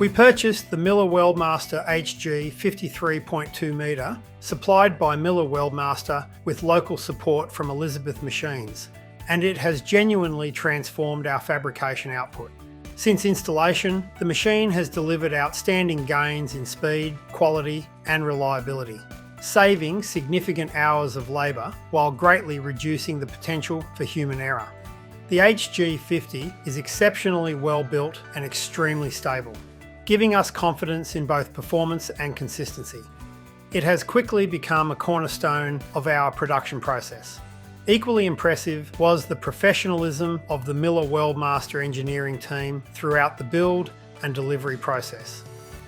We purchased the Miller Weldmaster HG 53.2 metre, supplied by Miller Weldmaster with local support from Elizabeth Machines, and it has genuinely transformed our fabrication output. Since installation, the machine has delivered outstanding gains in speed, quality and reliability, saving significant hours of labour while greatly reducing the potential for human error. The HG50 is exceptionally well built and extremely stable, giving us confidence in both performance and consistency. It has quickly become a cornerstone of our production process. Equally impressive was the professionalism of the Miller Weldmaster engineering team throughout the build and delivery process.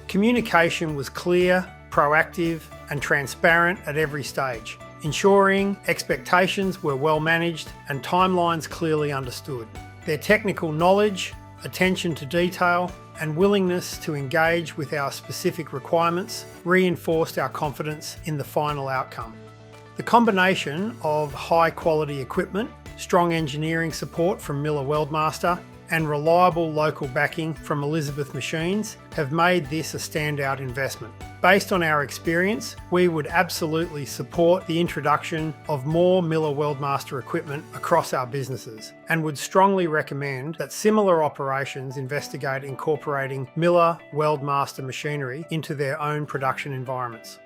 Communication was clear, proactive and transparent at every stage, ensuring expectations were well managed and timelines clearly understood. Their technical knowledge, attention to detail and willingness to engage with our specific requirements reinforced our confidence in the final outcome. The combination of high quality equipment, strong engineering support from Miller Weldmaster and reliable local backing from Elizabeth Machines have made this a standout investment. Based on our experience, we would absolutely support the introduction of more Miller Weldmaster equipment across our businesses and would strongly recommend that similar operations investigate incorporating Miller Weldmaster machinery into their own production environments.